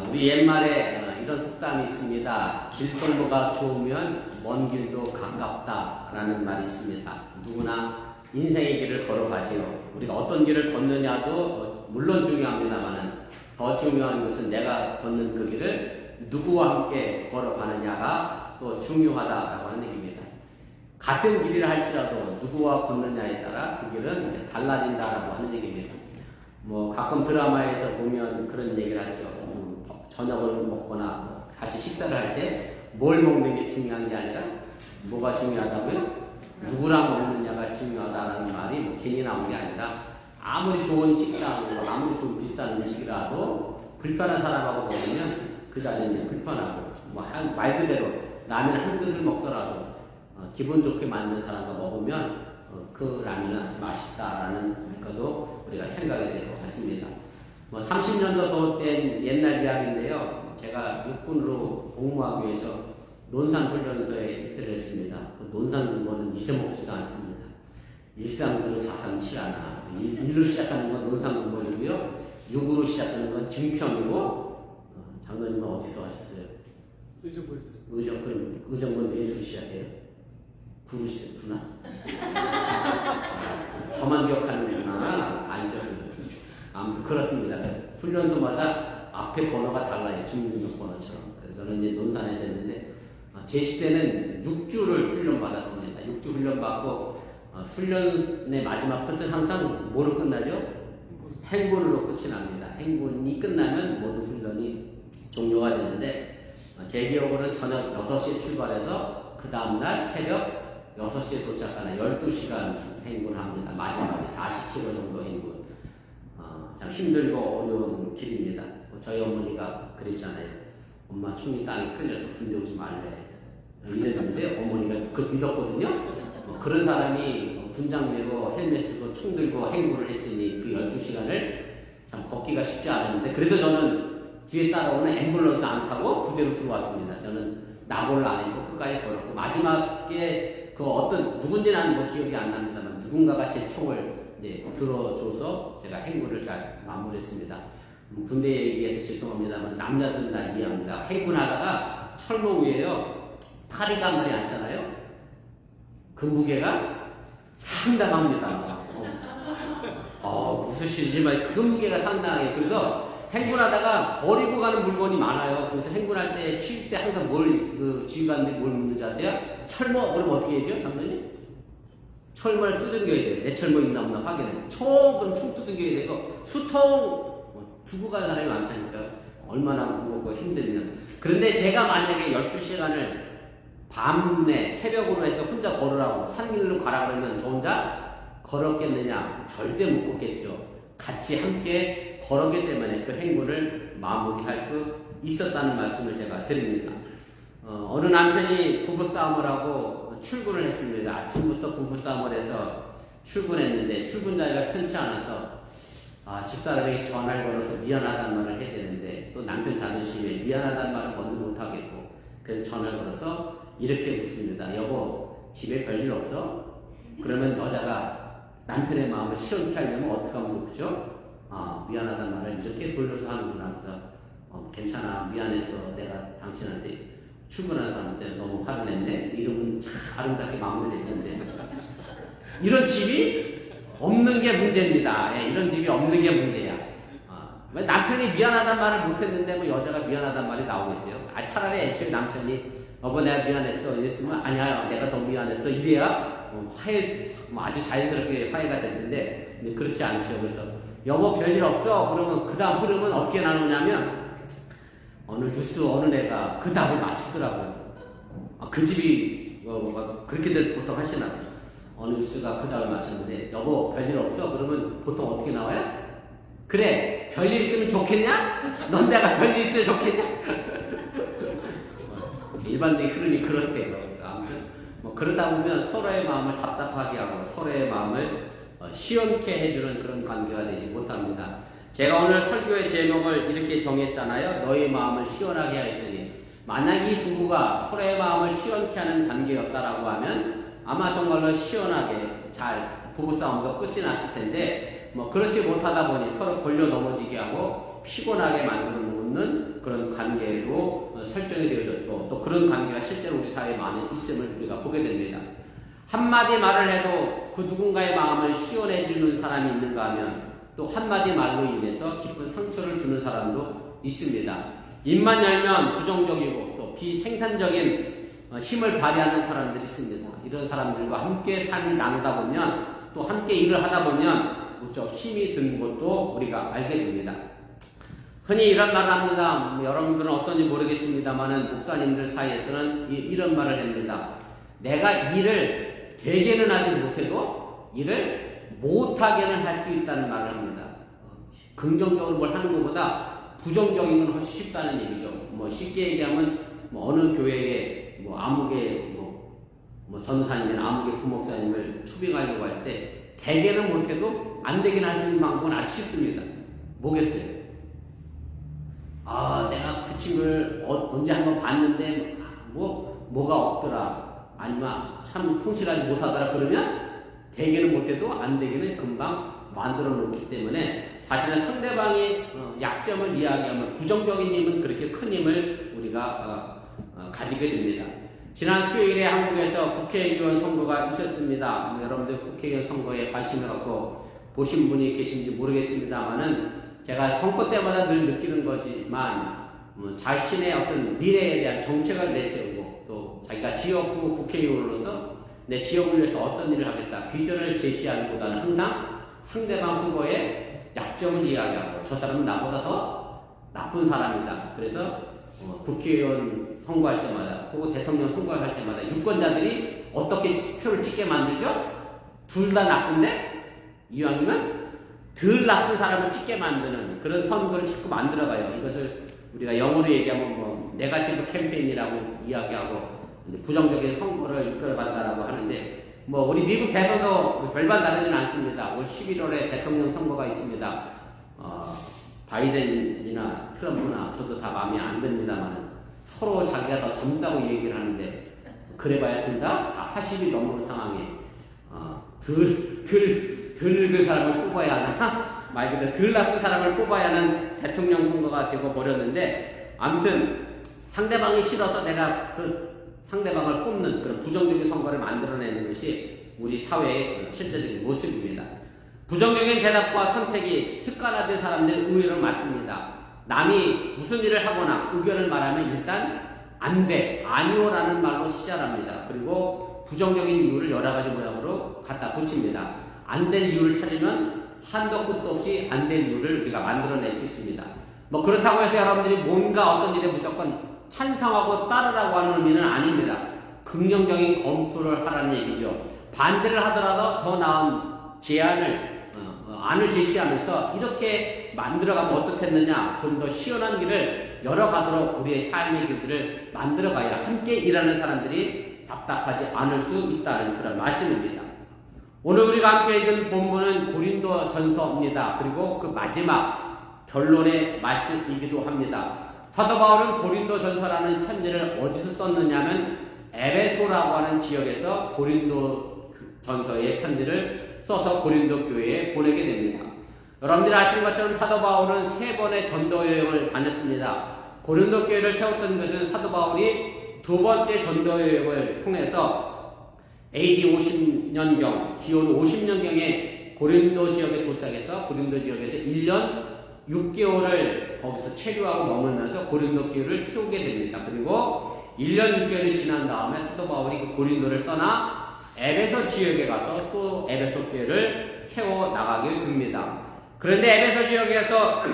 우리 옛말에 이런 속담이 있습니다. 길동무가 좋으면 먼 길도 가깝다라는 말이 있습니다. 누구나 인생의 길을 걸어가지요. 우리가 어떤 길을 걷느냐도 물론 중요합니다만은 더 중요한 것은 내가 걷는 그 길을 누구와 함께 걸어가느냐가 또 중요하다라고 하는 얘기입니다. 같은 길이라 할지라도 누구와 걷느냐에 따라 그 길은 달라진다라고 하는 얘기입니다. 뭐 가끔 드라마에서 보면 그런 얘기를 하죠. 저녁을 먹거나 같이 식사를 할 때 뭘 먹는 게 중요한 게 아니라 뭐가 중요하다고요? 누구랑 먹느냐가 중요하다라는 말이 뭐 괜히 나온 게 아니라 아무리 좋은 식당, 아무리 좀 비싼 음식이라도 불편한 사람하고 먹으면 그 자리는 불편하고 말 그대로 라면 한 그릇을 먹더라도 기분 좋게 만든 사람과 먹으면 그 라면은 맛있다라는 것도 우리가 생각이 될 것 같습니다. 30년도 더 된 옛날 이야기인데요. 제가 육군으로 복무하기 위해서 논산훈련소에 입대를 했습니다. 그 논산군번은 잊어먹지도 않습니다. 일상으로 사상치 않아. 1로 시작하는 건 논산군번이고요. 6으로 시작하는 건 증평이고, 장로님은 어디서 하셨어요? 의정군 내수 시작해요? 9로 시작했구나. 저만 기억하는구나. 아니죠. 아무튼 그렇습니다. 훈련소마다 앞에 번호가 달라요. 중등록번호처럼. 그래서 저는 이제 논산에 됐는데, 제 시대는 6주를 훈련받았습니다. 6주 훈련받고, 훈련의 마지막 끝은 항상 뭐로 끝나죠? 행군으로 끝이 납니다. 행군이 끝나면 모든 훈련이 종료가 되는데, 제 기억으로는 저녁 6시에 출발해서 그 다음날 새벽 6시에 도착하는 12시간 행군합니다. 마지막에 40km 정도 행군. 참 힘들고 어려운 길입니다. 저희 어머니가 그랬잖아요. 엄마 총이 땅에 끌려서 군대 오지 말래. 이랬는데 어머니가 그 믿었거든요. 그런 사람이 군장 메고 헬멧 쓰고 총 들고 행군을 했으니 그 12시간을 참 걷기가 쉽지 않았는데 그래도 저는 뒤에 따라오는 앰뷸런스 안 타고 부대로 들어왔습니다. 저는 낙오를 안 했고 끝까지 걸었고 마지막에 그 어떤 누군지는 뭐 기억이 안 납니다만 누군가가 제 총을 들어줘서 제가 행군을 잘 마무리했습니다. 군대 얘기해서 죄송합니다만 남자들은 다 이해합니다. 행군하다가 철로 위에요. 파리가 물에 앉잖아요. 그 무게가 상당합니다. 웃으시지만 그 무게가 상당해요. 그래서 행군하다가 버리고 가는 물건이 많아요. 그래서 행군할 때 쉴 때 항상 지휘관들이 뭘 묻는지 아세요? 철모 그럼 어떻게 해야죠, 장로님? 철모를 두들겨야 돼요. 내 철모 있나 없나 확인해. 그럼 총 두들겨야 되고 수통 두고 가는 사람이 많다니까 얼마나 무겁고 힘들면. 그런데 제가 만약에 12시간을 밤에 새벽으로 해서 혼자 걸으라고 산길로 가라 그러면 저 혼자 걸었겠느냐? 절대 못 걷겠죠. 같이 함께 걸었기 때문에 그 행군을 마무리할 수 있었다는 말씀을 제가 드립니다. 어느 남편이 부부싸움을 하고 출근을 했습니다. 아침부터 부부싸움을 해서 출근했는데 출근 자리가 편치 않아서 집사람에게 전화를 걸어서 미안하다는 말을 해야 되는데 또 남편 자존심에 미안하다는 말을 먼저 못하겠고 그래서 전화를 걸어서 이렇게 묻습니다. 여보 집에 별일 없어? 그러면 여자가 남편의 마음을 시원케 하려면 어떻게 하면 좋죠? 미안하다는 말을 이렇게 돌려서 하는구나. 그래서 괜찮아 미안해서 내가 당신한테 출근하는 사람한테 너무 화를 냈네. 이러면 참 아름답게 마무리됐는데 이런 집이 없는 게 문제입니다. 이런 집이 없는 게 문제야. 남편이 미안하다는 말을 못했는데 뭐 여자가 미안하다는 말이 나오겠어요? 차라리 애초에 남편이 여보 내가 미안했어 이랬으면 아니야 내가 더 미안했어 이래야 아주 자연스럽게 화해가 될 텐데 그렇지 않죠. 그래서 여보 별일 없어 그러면 그 다음 흐름은 어떻게 나누냐면 어느 뉴스 어느 애가 그 답을 맞추더라고요. 그 집이 그렇게들 보통 하시나 보죠. 어느 뉴스가 그 답을 맞췄는데 여보 별일 없어 그러면 보통 어떻게 나와요? 그래 별일 있으면 좋겠냐? 넌 내가 별일 있으면 좋겠냐? 일반적인 흐름이 그렇대요. 아무튼 그러다 보면 서로의 마음을 답답하게 하고 서로의 마음을 시원케 해주는 그런 관계가 되지 못합니다. 제가 오늘 설교의 제목을 이렇게 정했잖아요. 너의 마음을 시원하게 하였으니 만약 이 부부가 서로의 마음을 시원케 하는 관계였다라고 하면 아마 정말로 시원하게 잘 부부싸움도 끝이 났을 텐데 그렇지 못하다 보니 서로 걸려 넘어지게 하고 피곤하게 만들어 놓는 그런 관계로 설정이 되어졌고 또 그런 관계가 실제로 우리 사회에 많이 있음을 우리가 보게 됩니다. 한마디 말을 해도 그 누군가의 마음을 시원해주는 사람이 있는가 하면 또 한마디 말로 인해서 깊은 상처를 주는 사람도 있습니다. 입만 열면 부정적이고 또 비생산적인 힘을 발휘하는 사람들이 있습니다. 이런 사람들과 함께 삶을 나누다 보면 또 함께 일을 하다 보면 무척 힘이 드는 것도 우리가 알게 됩니다. 흔히 이런 말을 합니다. 여러분들은 어떤지 모르겠습니다만 목사님들 사이에서는 이런 말을 합니다. 내가 일을 되게는 하지 못해도 일을 못하게는 할 수 있다는 말을 합니다. 긍정적으로 뭘 하는 것보다 부정적인 건 훨씬 쉽다는 얘기죠. 쉽게 얘기하면 어느 교회에 아무개 전사님이나 아무개 부목사님을 초빙하려고 할 때 되게는 못해도 안 되긴 할 수 있는 방법은 아주 쉽습니다. 뭐겠어요? 내가 그 친구를 언제 한번 봤는데 뭐가 없더라. 아니면 참 성실하지 못하더라. 그러면 되게는 못해도 안 되기는 금방 만들어 놓기 때문에 자신의 상대방의 약점을 이야기하면 부정적인 힘은 그렇게 큰 힘을 우리가 가지게 됩니다. 지난 수요일에 한국에서 국회의원 선거가 있었습니다. 여러분들 국회의원 선거에 관심을 갖고 보신 분이 계신지 모르겠습니다만은 제가 선거 때마다 늘 느끼는 거지만 자신의 어떤 미래에 대한 정책을 내세우고 또 자기가 지역구 국회의원으로서 내 지역을 위해서 어떤 일을 하겠다 비전을 제시하는 것보다는 항상 상대방 후보의 약점을 이야기하고 저 사람은 나보다 더 나쁜 사람이다. 그래서 국회의원 선거할 때마다 혹은 대통령 선거할 때마다 유권자들이 어떻게 표를 찍게 만들죠? 둘 다 나쁜데 이왕이면 덜 나쁜 사람을 찍게 만드는 그런 선거를 자꾸 만들어가요. 이것을 우리가 영어로 얘기하면 네거티브 캠페인이라고 이야기하고 부정적인 선거를 이끌어간다라고 하는데 우리 미국 대선도 별반 다르지는 않습니다. 올 11월에 대통령 선거가 있습니다. 바이든이나 트럼프나 저도 다 마음에 안 듭니다만 서로 자기가 더 젊다고 얘기를 하는데 그래봐야 든다? 80이 넘는 상황에 그 사람을 뽑아야 하나? 말 그대로 덜 나쁜 사람을 뽑아야 하는 대통령 선거가 되고 버렸는데 아무튼 상대방이 싫어서 내가 그 상대방을 뽑는 그런 부정적인 선거를 만들어내는 것이 우리 사회의 실제적인 모습입니다. 부정적인 대답과 선택이 습관화된 사람들은 의외로 많습니다. 남이 무슨 일을 하거나 의견을 말하면 일단 안 돼, 아니오라는 말로 시작합니다. 그리고 부정적인 이유를 여러 가지 모양으로 갖다 붙입니다. 안 될 이유를 찾으면 한도 끝도 없이 안 될 이유를 우리가 만들어낼 수 있습니다. 그렇다고 해서 여러분들이 뭔가 어떤 일에 무조건 찬성하고 따르라고 하는 의미는 아닙니다. 긍정적인 검토를 하라는 얘기죠. 반대를 하더라도 더 나은 안을 제시하면서 이렇게 만들어가면 어떻겠느냐, 좀 더 시원한 길을 열어가도록 우리의 삶의 길들을 만들어가야 함께 일하는 사람들이 답답하지 않을 수 있다는 그런 말씀입니다. 오늘 우리가 함께 읽은 본문은 고린도 전서입니다. 그리고 그 마지막 결론의 말씀이기도 합니다. 사도 바울은 고린도 전서라는 편지를 어디서 썼느냐면 에베소라고 하는 지역에서 고린도 전서의 편지를 써서 고린도 교회에 보내게 됩니다. 여러분들이 아시는 것처럼 사도 바울은 3번의 전도 여행을 다녔습니다. 고린도 교회를 세웠던 것은 사도 바울이 2번째 전도 여행을 통해서 AD 50년경, 기원 50년경에 고린도 지역에 도착해서 고린도 지역에서 1년 6개월을 거기서 체류하고 머물면서 고린도 교회를 세우게 됩니다. 그리고 1년 6개월이 지난 다음에 사도 바울이 그 고린도를 떠나 에베소 지역에 가서 또 에베소 교회를 세워 나가게 됩니다. 그런데 에베소 지역에서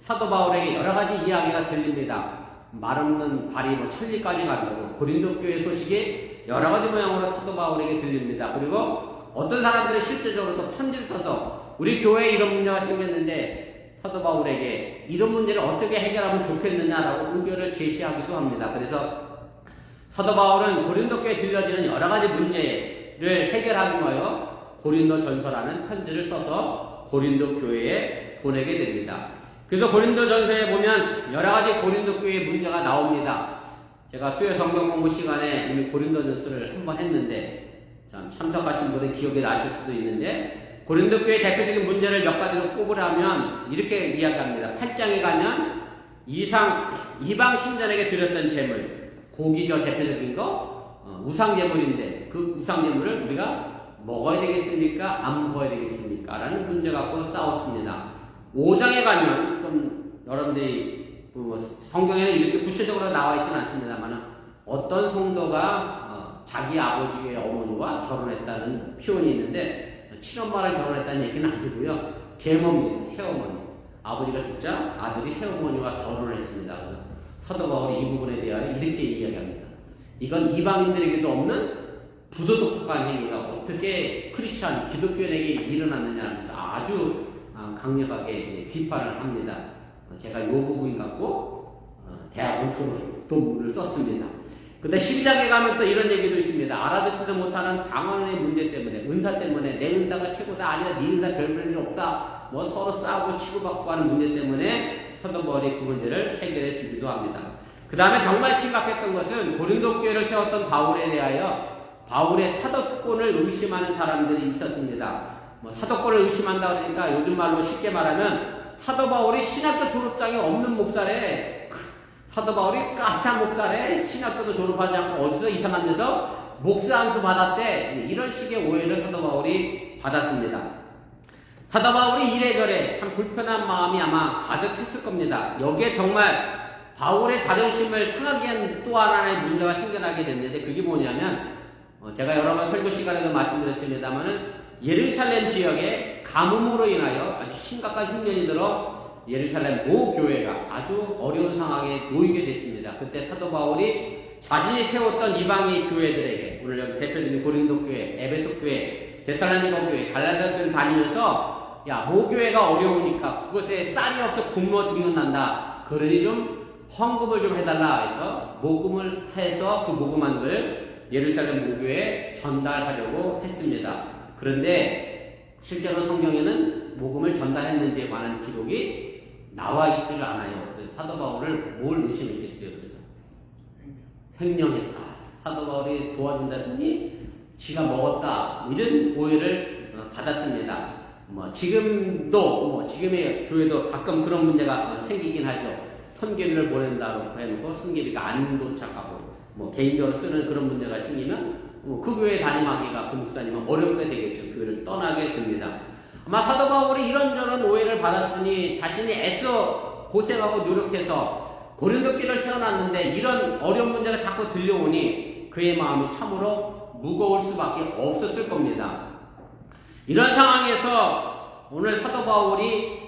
사도 바울에게 여러 가지 이야기가 들립니다. 말 없는 발이 천리까지 간다고 고린도 교회 소식이 여러 가지 모양으로 사도 바울에게 들립니다. 그리고 어떤 사람들이 실제적으로 또 편지를 써서 우리 교회에 이런 문제가 생겼는데 사도 바울에게 이런 문제를 어떻게 해결하면 좋겠느냐라고 의견을 제시하기도 합니다. 그래서 사도 바울은 고린도 교회에 들려지는 여러 가지 문제를 해결하기 위하여 고린도 전서라는 편지를 써서 고린도 교회에 보내게 됩니다. 그래서 고린도 전서에 보면 여러 가지 고린도 교회의 문제가 나옵니다. 제가 수요 성경 공부 시간에 이미 고린도 전서를 한번 했는데 참석하신 분은 기억이 나실 수도 있는데 고린도 교회 대표적인 문제를 몇 가지로 꼽으라면 이렇게 이야기합니다. 8장에 가면 이방 신전에게 드렸던 제물, 고기죠, 대표적인 거, 우상 제물인데 그 우상 제물을 우리가 먹어야 되겠습니까? 안 먹어야 되겠습니까? 라는 문제 갖고 싸웠습니다. 5장에 가면 좀 여러분들이 성경에는 이렇게 구체적으로 나와 있지는 않습니다만 어떤 성도가 자기 아버지의 어머니와 결혼했다는 표현이 있는데 친엄마랑 결혼했다는 얘기는 아니고요. 계모입니다. 새어머니. 아버지가 죽자 아들이 새어머니와 결혼을 했습니다. 사도 바울이 이 부분에 대하여 이렇게 이야기합니다. 이건 이방인들에게도 없는 부도덕한 행위가 어떻게 크리스찬 기독교인에게 일어났느냐 하면서 아주 강력하게 비판을 합니다. 제가 이 부분 갖고 대학원 논문을 썼습니다. 근데 12장에 가면 또 이런 얘기도 있습니다. 알아듣지도 못하는 방언의 문제 때문에, 은사 때문에 내 은사가 최고다, 아니라 네 은사 별 볼일 없다, 뭐 서로 싸우고 치고받고 하는 문제 때문에 사도 바울이 그 문제를 해결해 주기도 합니다. 그 다음에 정말 심각했던 것은 고린도 교회를 세웠던 바울에 대하여 바울의 사도권을 의심하는 사람들이 있었습니다. 사도권을 의심한다 그러니까 요즘 말로 쉽게 말하면 사도 바울이 신학교 졸업장이 없는 목사래. 사도 바울이 까짜 목사래. 신학교도 졸업하지 않고 어디서 이상한 데서 목사 안수 받았대. 이런 식의 오해를 사도 바울이 받았습니다. 사도 바울이 이래저래 참 불편한 마음이 아마 가득했을 겁니다. 여기에 정말 바울의 자존심을 상하게 한 또 하나의 문제가 생겨나게 됐는데 그게 뭐냐면 제가 여러 번 설교 시간에도 말씀드렸습니다만은 예루살렘 지역에 가뭄으로 인하여 아주 심각한 흉년이 들어 예루살렘 모 교회가 아주 어려운 상황에 놓이게 됐습니다. 그때 사도 바울이 자신이 세웠던 이방인 교회들에게 오늘 여기 대표적인 고린도 교회, 에베소 교회, 데살로니가 교회, 갈라디아 교회 다니면서 야, 모 교회가 어려우니까 그곳에 쌀이 없어 굶어 죽는단다. 그러니 좀 헌금을 좀 해달라 해서 모금을 해서 그 모금한 걸 예루살렘 모교에 전달하려고 했습니다. 그런데 실제로 성경에는 모금을 전달했는지에 관한 기록이 나와 있지를 않아요. 그래서 사도 바울을 뭘 의심했겠어요? 그래서 횡령했다. 사도 바울이 도와준다더니 지가 먹었다. 이런 오해를 받았습니다. 지금도 지금의 교회도 가끔 그런 문제가 생기긴 하죠. 선계비를 보낸다고 해놓고 선계비가 안 도착하고 개인적으로 쓰는 그런 문제가 생기면 그 교회 담임하기가 그 목사님은 어렵게 되겠죠. 교회를 떠나게 됩니다. 아마 사도 바울이 이런저런 오해를 받았으니 자신이 애써 고생하고 노력해서 고린도 교회를 세워놨는데 이런 어려운 문제가 자꾸 들려오니 그의 마음이 참으로 무거울 수밖에 없었을 겁니다. 이런 상황에서 오늘 사도 바울이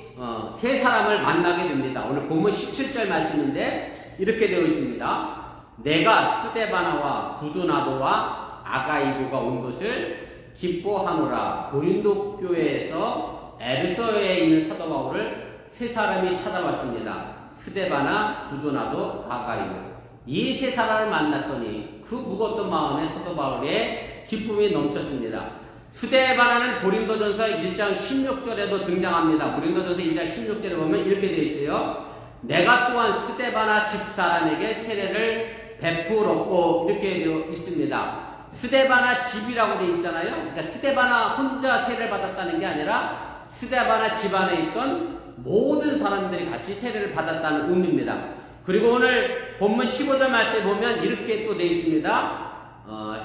세 사람을 만나게 됩니다. 오늘 본문 17절 말씀인데 이렇게 되어 있습니다. 내가 스데바나와 부두나도와 아가이고가 온 것을 기뻐하노라. 고린도 교회에서 에베소에 있는 사도 바울을 세 사람이 찾아왔습니다. 스데바나, 부두나도, 아가이고. 이 세 사람을 만났더니 그 무거웠던 마음에 사도 바울의 기쁨이 넘쳤습니다. 스데바나는 고린도전서 1장 16절에도 등장합니다. 고린도전서 1장 16절에 보면 이렇게 되어 있어요. 내가 또한 스데바나 집사람에게 세례를 베풀었고 이렇게 되어 있습니다. 스데바나 집이라고 되어 있잖아요. 그러니까 스데바나 혼자 세례를 받았다는 게 아니라 스데바나 집안에 있던 모든 사람들이 같이 세례를 받았다는 의미입니다. 그리고 오늘 본문 15절 말씀에 보면 이렇게 또 되어 있습니다.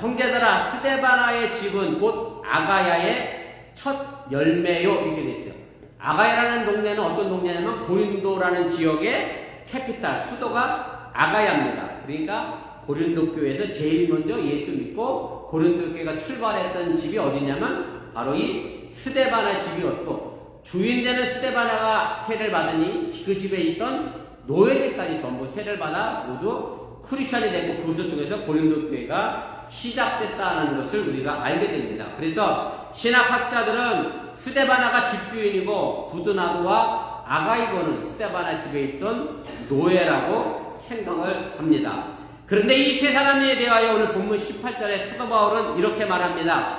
형제들아 스데바나의 집은 곧 아가야의 첫 열매요 이렇게 되어 있어요. 아가야라는 동네는 어떤 동네냐면 고린도라는 지역의 캐피탈 수도가 아가야입니다. 그러니까 고린도 교회에서 제일 먼저 예수 믿고 고린도 교회가 출발했던 집이 어디냐면 바로 이 스데바나 집이었고 주인되는 스데바나가 세례를 받으니 그 집에 있던 노예들까지 전부 세례를 받아 모두 크리스찬이 되고 그것을 통해서 고린도 교회가 시작됐다는 것을 우리가 알게 됩니다. 그래서 신학학자들은 스데바나가 집주인이고 부두나도와 아가이고는 스데바나 집에 있던 노예라고 생각을 합니다. 그런데 이 세 사람에 대하여 오늘 본문 18절에 사도 바울은 이렇게 말합니다.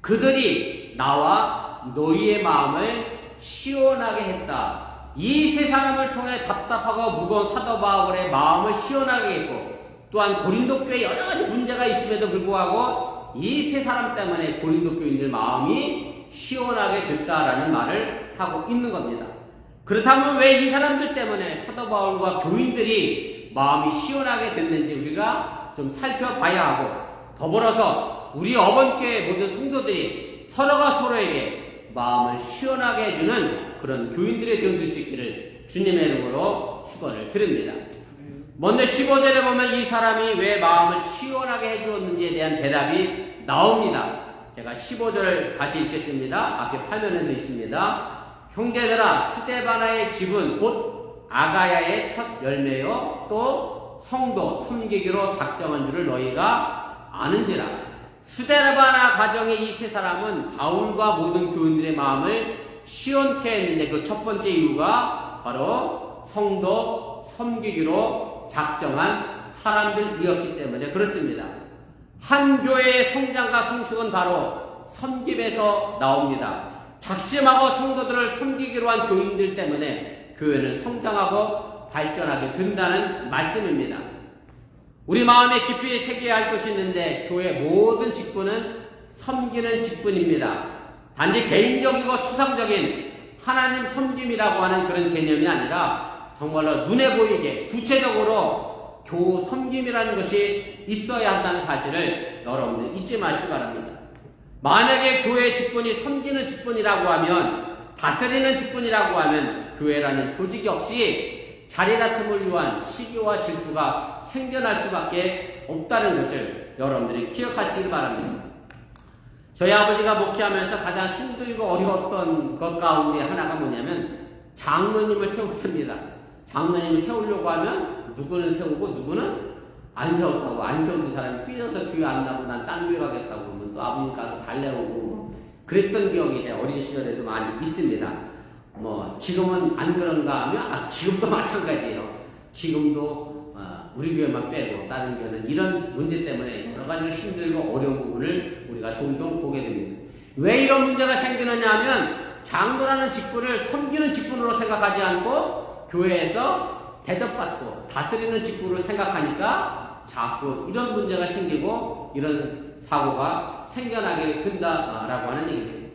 그들이 나와 너희의 마음을 시원하게 했다. 이 세 사람을 통해 답답하고 무거운 사도 바울의 마음을 시원하게 했고 또한 고린도 교회에 여러 가지 문제가 있음에도 불구하고 이 세 사람 때문에 고린도 교인들 마음이 시원하게 됐다라는 말을 하고 있는 겁니다. 그렇다면 왜 이 사람들 때문에 사도 바울과 교인들이 마음이 시원하게 됐는지 우리가 좀 살펴봐야 하고, 더불어서 우리 어번교회 모든 성도들이 서로가 서로에게 마음을 시원하게 해주는 그런 교인들이 되어줄 수 있기를 주님의 이름으로 축원을 드립니다. 먼저 15절에 보면 이 사람이 왜 마음을 시원하게 해주었는지에 대한 대답이 나옵니다. 제가 15절 다시 읽겠습니다. 앞에 화면에도 있습니다. 형제들아, 스데바나의 집은 곧 아가야의 첫 열매요 또 성도 섬기기로 작정한 줄을 너희가 아는지라. 스데바나 가정의 이 세 사람은 바울과 모든 교인들의 마음을 시원케 했는데 그 첫 번째 이유가 바로 성도 섬기기로 작정한 사람들이었기 때문에 그렇습니다. 한 교회의 성장과 성숙은 바로 섬김에서 나옵니다. 작심하고 성도들을 섬기기로 한 교인들 때문에 교회는 성장하고 발전하게 된다는 말씀입니다. 우리 마음에 깊이 새겨야 할 것이 있는데 교회 모든 직분은 섬기는 직분입니다. 단지 개인적이고 추상적인 하나님 섬김이라고 하는 그런 개념이 아니라 정말로 눈에 보이게 구체적으로 교우 섬김이라는 것이 있어야 한다는 사실을 여러분들 잊지 마시기 바랍니다. 만약에 교회의 직분이 섬기는 직분이라고 하면, 다스리는 직분이라고 하면 교회라는 조직 역시 자리 다툼을 위한 시기와 질투가 생겨날 수밖에 없다는 것을 여러분들이 기억하시기 바랍니다. 저희 아버지가 목회하면서 가장 힘들고 어려웠던 것 가운데 하나가 뭐냐면 장로님을 세웠답니다. 장로님을 세우려고 하면 누구는 세우고 누구는 안 세웠다고, 안 세운 사람이 삐져서 교회 안 나고 난 딴 교회 가겠다고 그러면 또 아버님 가서 달래오고 그랬던 기억이 제 어린 시절에도 많이 있습니다. 지금은 안 그런가 하면 지금도 마찬가지예요. 지금도 우리 교회만 빼고 다른 교회는 이런 문제 때문에 여러 가지로 힘들고 어려운 부분을 우리가 종종 보게 됩니다. 왜 이런 문제가 생기느냐 하면 장로라는 직분을 섬기는 직분으로 생각하지 않고 교회에서 대접받고 다스리는 직분으로 생각하니까 자꾸 이런 문제가 생기고 이런 사고가 생겨나게 된다라고 하는 얘기입니다.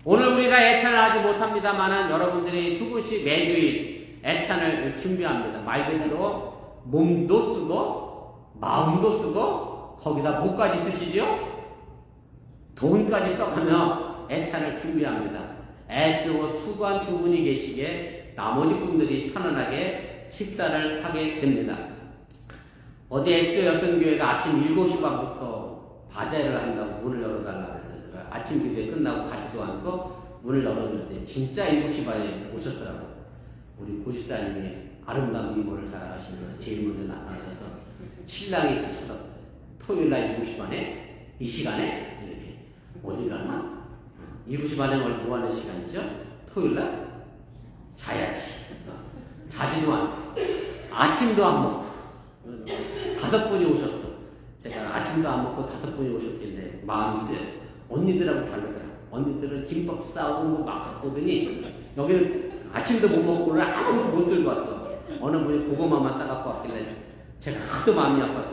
오늘 우리가 애찬을 하지 못합니다만은 여러분들이 두 분씩 매주일 애찬을 준비합니다. 말 그대로 몸도 쓰고 마음도 쓰고 거기다 뭐까지 쓰시죠? 돈까지 써가며 애찬을 준비합니다. 애쓰고 수고한 두 분이 계시기에 나머지 분들이 편안하게 식사를 하게 됩니다. 어제 SO 여성교회가 아침 7시 반부터 바자회를 한다고 문을 열어달라고 했어요. 아침 기도회 끝나고 가지도 않고 문을 열어줬더니 진짜 7시 반에 오셨더라고요. 우리 고집사님이 아름다운 미모를 자랑하시는 제일 먼저 나타나셔서 신랑이 쳐다보고 토요일날 7시 반에 이 시간에 이렇게 어디 가나? 7시 반에 뭐 하는 시간이죠? 토요일날 자야지. 자지도 않고 아침도 안 먹고 5분이 오셨어. 제가 아침도 안 먹고 5분이 오셨길래 마음이 쓰였어. 언니들하고 다르더라고. 언니들은 김밥 싸우고 막 갖고 오더니 여기는 아침도 못 먹고 오늘 아무것도 못 들고 왔어. 어느 분이 고구마만 싸갖고 왔길래 제가 하도 마음이 아파서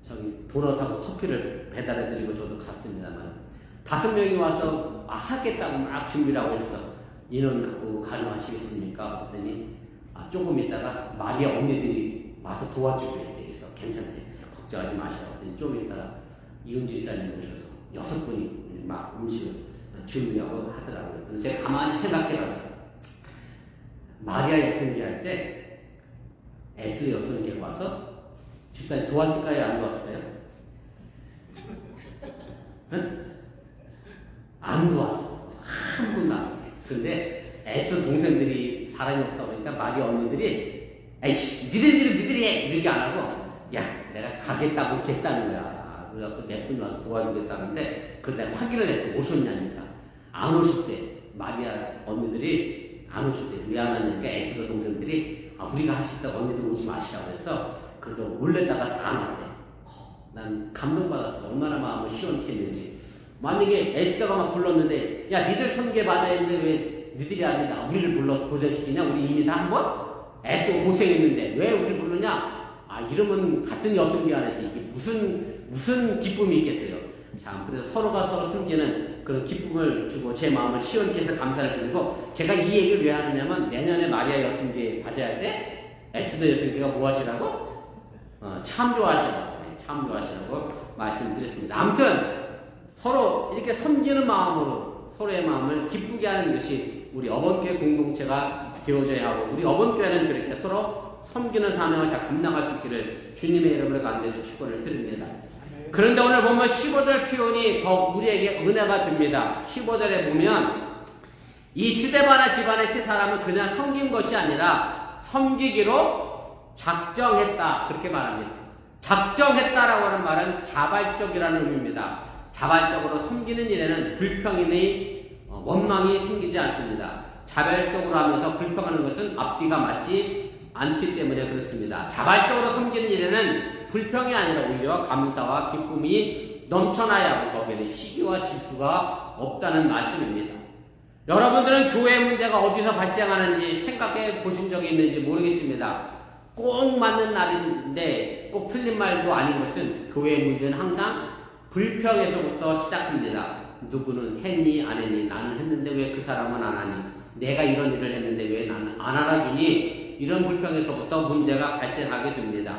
저기 도넛하고 커피를 배달해드리고 저도 갔습니다만 5명이 와서 하겠다고 막 준비를 하고 있어. 인원 갖고 가능하시겠습니까? 그랬더니 조금 있다가 마리아 언니들이 와서 도와주고 있대. 그래서 괜찮대. 걱정하지 마시라고 했더니 좀 있다가 이은주 사님 오셔서 6분이 막 음식을 준비하고 하더라고요. 그래서 제가 가만히 생각해봤어요. 마리아 여성기 할 때 에스 여성기 와서 집사님 도왔을까요? 안 도왔을까요? 응? 안 도왔어. 한 분도 안 도왔어. 근데 에스 동생들이 사람이 없다 보니까 마리아 언니들이 에이씨 니들이 해! 이렇게 안 하고 야 내가 가겠다 못했다는 거야. 그래갖고 몇 분 와서 도와주겠다는데 그때 확인을 했어. 오셨냐니까. 안 오실 때 마리아 언니들이 안 오실 때 왜 안 왔냐니까 에스더 동생들이 우리가 할 수 있다고 언니들 오지 마시라고 해서 그래서 몰래다가 다 안 왔대. 난 감동받았어. 얼마나 마음을 시원케 했는지. 만약에 에스더가 막 불렀는데 야 니들 섬계 받아야 했는데 왜 니들이 아직 우리를 불러서 고생시키냐? 우리 이미 다 한번 에스더 고생했는데 왜 우리를 부르냐? 이러면 같은 여성기 안에서 이게 무슨 기쁨이 있겠어요. 참, 그래서 서로가 서로 숨기는 그런 기쁨을 주고 제 마음을 시원케 해서 감사를 드리고, 제가 이 얘기를 왜 하느냐면 내년에 마리아 여성교회 가져야 돼? 에스더 여성교회가 뭐 하시라고? 참 좋아하시라고. 참 좋아하시라고 말씀드렸습니다. 아무튼 서로 이렇게 섬기는 마음으로 서로의 마음을 기쁘게 하는 것이 우리 어번교회 공동체가 되어져야 하고, 우리 어번교회는 그렇게 서로 섬기는 사명을 잘 감당할 수 있기를 주님의 이름으로 간절히 축원을 드립니다. 그런데 오늘 보면 15절 표현이 더욱 우리에게 은혜가 됩니다. 15절에 보면 이 스데바나 집안의 세 사람은 그냥 섬긴 것이 아니라 섬기기로 작정했다, 그렇게 말합니다. 작정했다라고 하는 말은 자발적이라는 의미입니다. 자발적으로 섬기는 일에는 불평이니 원망이 생기지 않습니다. 자발적으로 하면서 불평하는 것은 앞뒤가 맞지 않기 때문에 그렇습니다. 자발적으로 섬기는 일에는 불평이 아니라 오히려 감사와 기쁨이 넘쳐나야 하고, 거기에는 시기와 질투가 없다는 말씀입니다. 여러분들은 교회 문제가 어디서 발생하는지 생각해 보신 적이 있는지 모르겠습니다. 꼭 맞는 날인데 꼭 틀린 말도 아닌 것은, 교회 문제는 항상 불평에서부터 시작합니다. 누구는 했니 안 했니, 나는 했는데 왜 그 사람은 안 하니, 내가 이런 일을 했는데 왜 나는 안 알아주니, 이런 불평에서부터 문제가 발생하게 됩니다.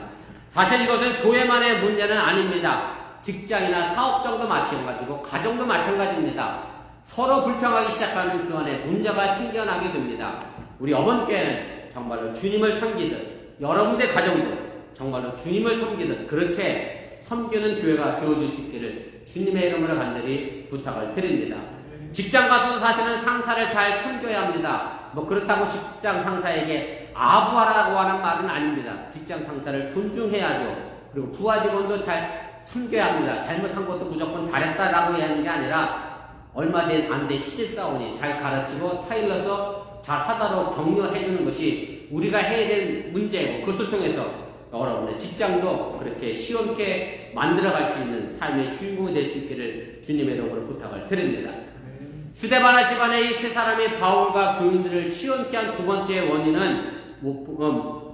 사실 이것은 교회만의 문제는 아닙니다. 직장이나 사업장도 마찬가지고 가정도 마찬가지입니다. 서로 불평하기 시작하면 그 안에 문제가 생겨나게 됩니다. 우리 어머니께는 정말로 주님을 섬기듯, 여러분의 가정도 정말로 주님을 섬기듯 그렇게 섬기는 교회가 되어줄 수 있기를 주님의 이름으로 간절히 부탁을 드립니다. 직장 가서도 사실은 상사를 잘 섬겨야 합니다. 뭐 그렇다고 직장 상사에게 아부하라고 하는 말은 아닙니다. 직장 상사를 존중해야죠. 그리고 부하 직원도 잘 섬겨야 합니다. 잘못한 것도 무조건 잘했다라고 해야 하는 게 아니라 얼마 안 된 시집사원이 잘 가르치고 타일러서 잘 하도록 격려해 주는 것이 우리가 해야 될 문제고, 그것을 통해서 여러분의 직장도 그렇게 시원케 만들어갈 수 있는 삶의 주인공이 될 수 있기를 주님의 이름으로 부탁을 드립니다. 스데바나 집안의 이 세 사람이 바울과 교인들을 시원케 한 두 번째 원인은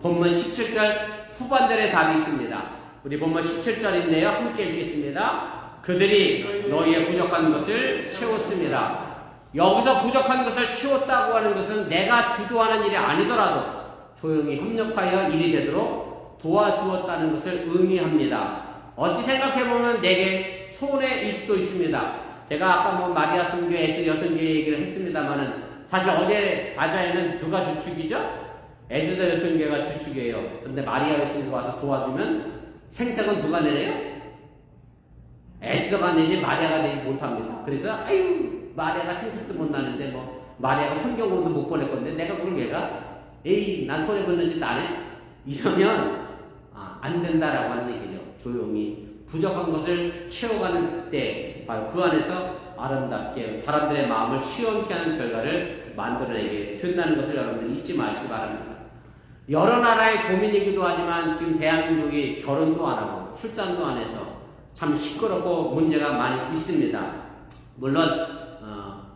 본문 17절 후반절에 답이 있습니다. 우리 본문 17절인데요. 함께 읽겠습니다. 그들이 너희의 부족한 것을 채웠습니다. 여기서 부족한 것을 채웠다고 하는 것은 내가 주도하는 일이 아니더라도 조용히 협력하여 일이 되도록 도와주었다는 것을 의미합니다. 어찌 생각해보면 내게 손해일 수도 있습니다. 제가 아까 뭐 마리아 선교회, 에스더 여성교회 얘기를 했습니다만은, 사실 어제 다자에는 누가 주축이죠? 에스더 여성교회가 주축이에요. 그런데 마리아 여성교회가 와서 도와주면 생색은 누가 내네요? 에스더가 내지 마리아가 내지 못합니다. 그래서 아유, 마리아가 생색도 못 나는데 뭐 마리아가 성경으로도 못 보낼 건데 내가 그걸 왜 가? 에이, 난 손해보는 짓 안 해? 이러면 안 된다라고 하는 얘기죠. 조용히 부족한 것을 채워가는 때 바로 그 안에서 아름답게 사람들의 마음을 시원케 하는 결과를 만들어내게 된다는 것을 여러분들 잊지 마시기 바랍니다. 여러 나라의 고민이기도 하지만 지금 대한민국이 결혼도 안 하고 출산도 안 해서 참 시끄럽고 문제가 많이 있습니다. 물론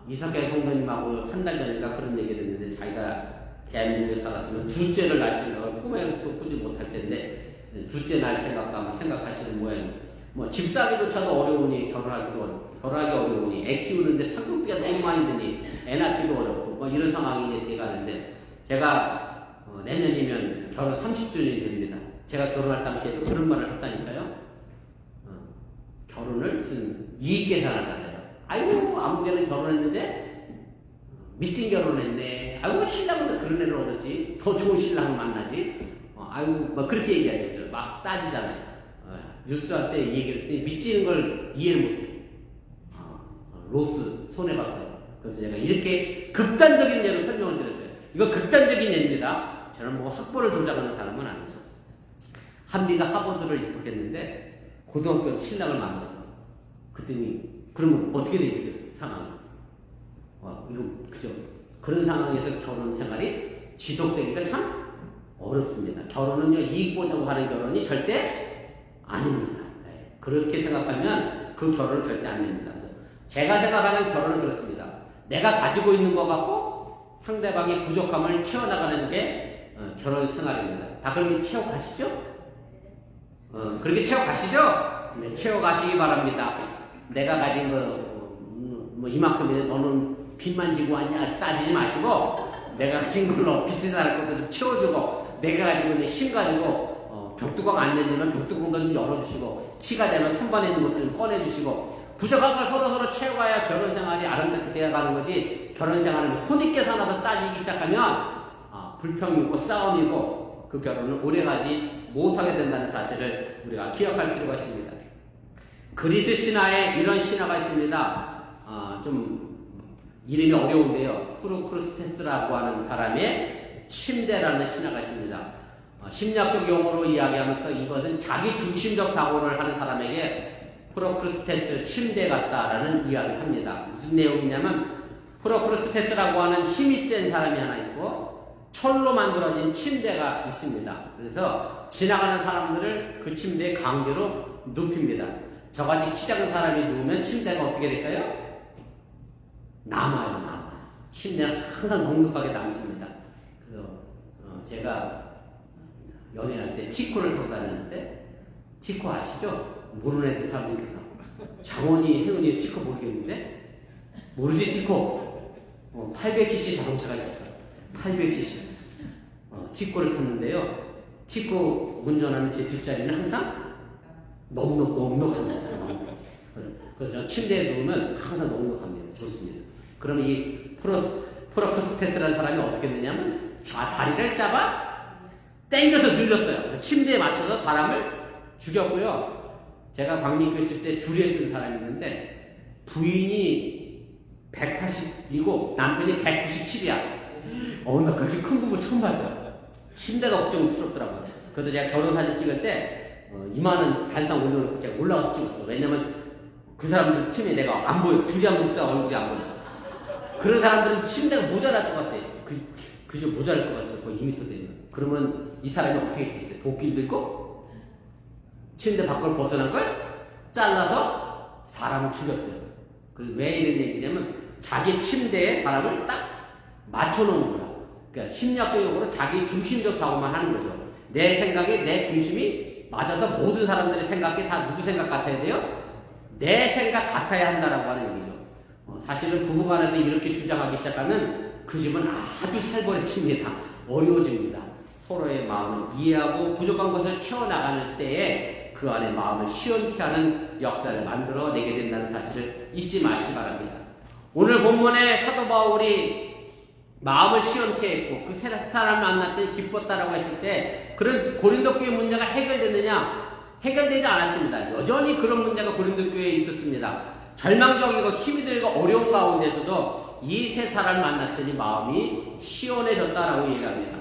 이석계 성도님하고 한 달 전인가 그런 얘기를 했는데, 자기가 대한민국에 살았으면 둘째를 낳을 생각을 꿈에도 꾸지 못할 텐데 둘째 날 생각도 아마 생각하시는 모양입니다. 뭐 집사기조차도 어려우니 결혼하기 어려우니, 애 키우는데 상급비가 너무 많이 드니 애 낳기도 어렵고 뭐 이런 상황이 이제 돼가는데, 제가 내년이면 결혼 30주년이 됩니다. 제가 결혼할 당시에도 그런 말을 했다니까요. 결혼을 무슨 이익 계산하잖아요. 아이고, 아무개는 결혼했는데 미친 결혼했네. 아이고, 신랑은 그런 애를 얻었지. 더 좋은 신랑을 만나지. 아이고, 막 그렇게 얘기하죠. 막 따지잖아요. 뉴스할 때 이 얘기를 했더니 미치는 걸 이해를 못해. 로스, 손해봤다고. 그래서 제가 이렇게 극단적인 예로 설명을 드렸어요. 이거 극단적인 예입니다. 저는 뭐 학벌을 조작하는 사람은 아니죠. 한비가 하버드를 입학했는데 고등학교에서 신랑을 만났어. 그랬더니 그러면 어떻게 되겠어요? 상황이. 이거 그죠? 그런 상황에서 결혼 생활이 지속되기가 참 어렵습니다. 결혼은요, 이익 보자고 하는 결혼이 절대 아닙니다. 네. 그렇게 생각하면 그 결혼은 절대 안 됩니다. 제가 생각하는 결혼은 그렇습니다. 내가 가지고 있는 것 같고 상대방의 부족함을 채워나가는 게 결혼 생활입니다. 다 그렇게 채워가시죠? 그렇게 채워가시죠? 네, 채워가시기 바랍니다. 내가 가진 뭐 이만큼인데 너는 빚만 지고 왔냐 따지지 마시고 내가 가진 걸로 빚을 살 것도 좀 채워주고 내가 가지고 있는 힘 가지고 벽두각 안 열리면 벽두각도 좀 열어주시고 치가 되면 선반에 있는 것들 좀 꺼내주시고 부족한 걸 서로 채워가야 결혼생활이 아름답게 되어가는 거지. 결혼생활을 손익계 산하도 따지기 시작하면 불평이고 싸움이고 그 결혼을 오래가지 못하게 된다는 사실을 우리가 기억할 필요가 있습니다. 그리스 신화에 이런 신화가 있습니다. 좀 이름이 어려운데요. 프로크루스테스라고 하는 사람의 침대라는 신화가 있습니다. 심리학적 용어로 이야기하면 또 이것은 자기 중심적 사고를 하는 사람에게 프로크루스테스 침대 같다라는 이야기를 합니다. 무슨 내용이냐면 프로크루스테스라고 하는 힘이 센 사람이 하나 있고 철로 만들어진 침대가 있습니다. 그래서 지나가는 사람들을 그 침대에 강제로 눕힙니다. 저같이 키 작은 사람이 누우면 침대가 어떻게 될까요? 남아요. 침대는 항상 넉넉하게 남습니다. 그래서 제가 연애할 때 티코를 타고 다녔는데 티코 아시죠? 모르는 애들 사람들이 있겠다. 장원이, 혜은이 티코 모르겠는데? 모르지, 티코. 800cc 자동차가 있었어요. 800cc. 티코를 탔는데요. 티코 운전하는 제 뒷자리는 항상 넉넉합니다. 그래서 침대에 누우면 항상 넉넉합니다. 좋습니다. 그러면 이 프로크루스테스라는 사람이 어떻게 되냐면 다리를 잡아 당겨서 늘렸어요. 침대에 맞춰서 사람을 죽였고요. 제가 광림교회 있을 때 둘이 했던 사람이 있는데 부인이 180이고 남편이 197이야. 나 그렇게 큰 부부 처음 봤어요. 침대가 걱정스럽더라고요. 그래서 제가 결혼사진 찍을 때 이만한 단상 올려놓고 제가 올라가서 찍었어. 왜냐면 그 사람들 틈에 내가 안 보여. 주리안 목사 얼굴이 안 보여. 그런 사람들은 침대가 모자랄 것 같아. 그저 모자랄 것 같아. 거의 2m 되면. 그러면 이 사람이 어떻게 했겠어요? 도끼를 들고 침대 밖을 벗어난 걸 잘라서 사람을 죽였어요. 그래서 왜 이런 얘기냐면 자기 침대에 사람을 딱 맞춰놓은 거야. 그러니까 심리학적으로 자기 중심적 사고만 하는 거죠. 내 생각에 내 중심이 맞아서 모든 사람들의 생각이 다 누구 생각 같아야 돼요? 내 생각 같아야 한다라고 하는 얘기죠. 사실은 부부간에도 이렇게 주장하기 시작하면 그 집은 아주 살벌해집니다. 어려워집니다. 서로의 마음을 이해하고 부족한 것을 채워나가는 때에 그 안에 마음을 시원케 하는 역사를 만들어내게 된다는 사실을 잊지 마시기 바랍니다. 오늘 본문에 사도 바울이 마음을 시원케 했고 그 세 사람을 만났더니 기뻤다라고 했을 때 그런 고린도 교회 문제가 해결됐느냐? 해결되지 않았습니다. 여전히 그런 문제가 고린도 교회에 있었습니다. 절망적이고 힘이 들고 어려운 가운데서도 이 세 사람을 만났더니 마음이 시원해졌다라고 얘기합니다.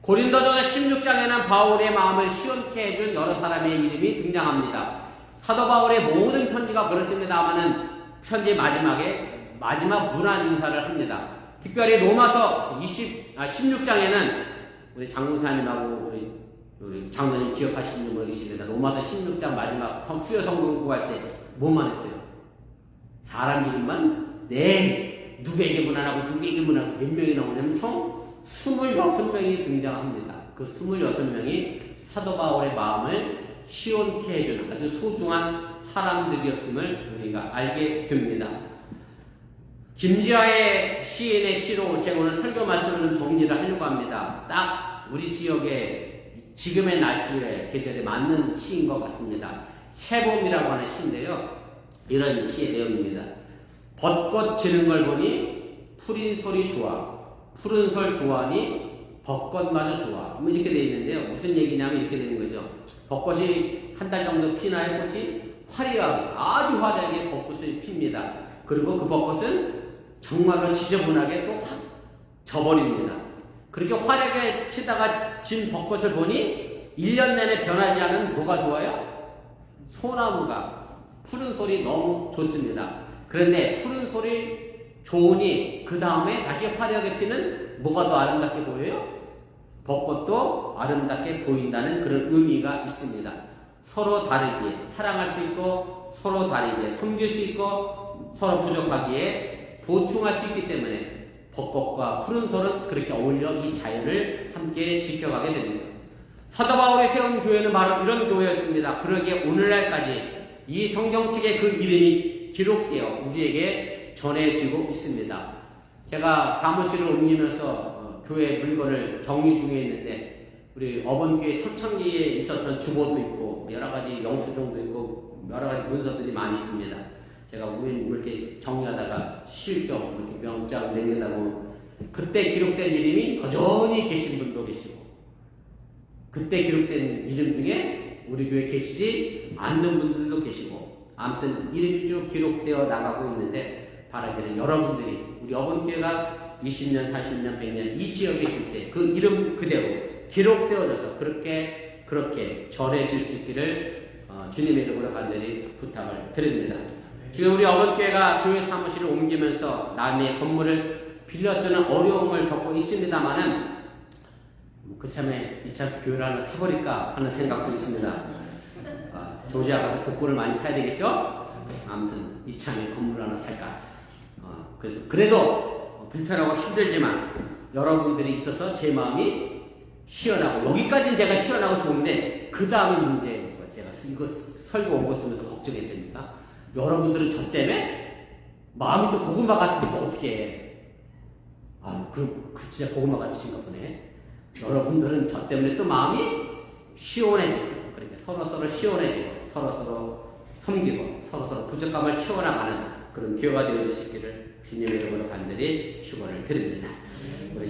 고린도전서 16장에는 바울의 마음을 시원케 해준 여러 사람의 이름이 등장합니다. 사도 바울의 모든 편지가 그렇습니다만은 편지 마지막에 마지막 문안 인사를 합니다. 특별히 로마서 16장에는 우리 장군사님하고 우리 장로님 기억하시는 분 계십니다. 로마서 16장 마지막 수요 성경 구할 때 뭐만 했어요? 사람 이름만 누구에게 문안하고 누구에게 문안하고 몇 명이 나오냐면 총 26명이 등장합니다. 그 26명이 사도 바울의 마음을 시원케 해주는 아주 소중한 사람들이었음을 우리가 알게 됩니다. 김지하의 시인의 시로 제가 오늘 설교 말씀을 정리를 하려고 합니다. 딱 우리 지역의 지금의 날씨에 계절에 맞는 시인 것 같습니다. 새봄이라고 하는 시인데요. 이런 시의 내용입니다. 벚꽃 지는 걸 보니 푸른 소리 좋아. 푸른 솔 좋아하니 벚꽃마저 좋아. 뭐 이렇게 되어 있는데요. 무슨 얘기냐면 이렇게 되는 거죠. 벚꽃이 한 달 정도 피나요. 꽃이 화려하게 아주 화려하게 벚꽃을 핍니다. 그리고 그 벚꽃은 정말로 지저분하게 또 확 져버립니다. 그렇게 화려하게 피다가 진 벚꽃을 보니 1년 내내 변하지 않은 뭐가 좋아요? 소나무가 푸른 소리 너무 좋습니다. 그런데 푸른 소리 좋으니 그 다음에 다시 화려하게 피는 뭐가 더 아름답게 보여요? 벚꽃도 아름답게 보인다는 그런 의미가 있습니다. 서로 다르게 사랑할 수 있고 서로 다르게 섬길 수 있고 서로 부족하기에 보충할 수 있기 때문에 벚꽃과 푸른 솔은 그렇게 어울려 이 자연을 함께 지켜가게 됩니다. 사도 바울이 세운 교회는 바로 이런 교회였습니다. 그러기에 오늘날까지 이 성경책에 그 이름이 기록되어 우리에게 전해지고 있습니다. 제가 사무실을 옮기면서 교회 물건을 정리 중에 있는데 우리 어번교회 초창기에 있었던 주보도 있고 여러 가지 영수증도 있고 여러 가지 문서들이 많이 있습니다. 제가 이렇게 정리하다가 쉴 겸 이렇게 명장 남겨다 보면 그때 기록된 이름이 여전히 계신 분도 계시고 그때 기록된 이름 중에 우리 교회에 계시지 않는 분들도 계시고 아무튼 이름이 쭉 기록되어 나가고 있는데 바라기는 여러분들이 우리 어번교회가 20년, 40년, 100년 이 지역에 있을 때 그 이름 그대로 기록되어져서 그렇게 전해질 수 있기를 주님의 이름으로 간절히 부탁을 드립니다. 지금 우리 어번교회가 교회 사무실을 옮기면서 남의 건물을 빌려 쓰는 어려움을 겪고 있습니다만은 그참에 이차 교회를 하나 사버릴까 하는 생각도 있습니다. 조지아 가서 복권을 많이 사야 되겠죠? 아무튼 이참에 건물 하나 살까. 그래서 그래도 불편하고 힘들지만 여러분들이 있어서 제 마음이 시원하고 여기까지는 제가 시원하고 좋은데 그 다음이 문제인 거 제가 이거 설교 원고 쓰면서 걱정했답니다. 여러분들은 저 때문에 마음이 또 고구마 같은데 어떻게 해? 진짜 고구마 같으신가 보네. 여러분들은 저 때문에 또 마음이 시원해지고 그러니까 서로 시원해지고 서로 섬기고 서로 부족감을 채워나가는 그런 교회가 되어주시기를 주님의 이름으로 간절히 축원을 드립니다. 우리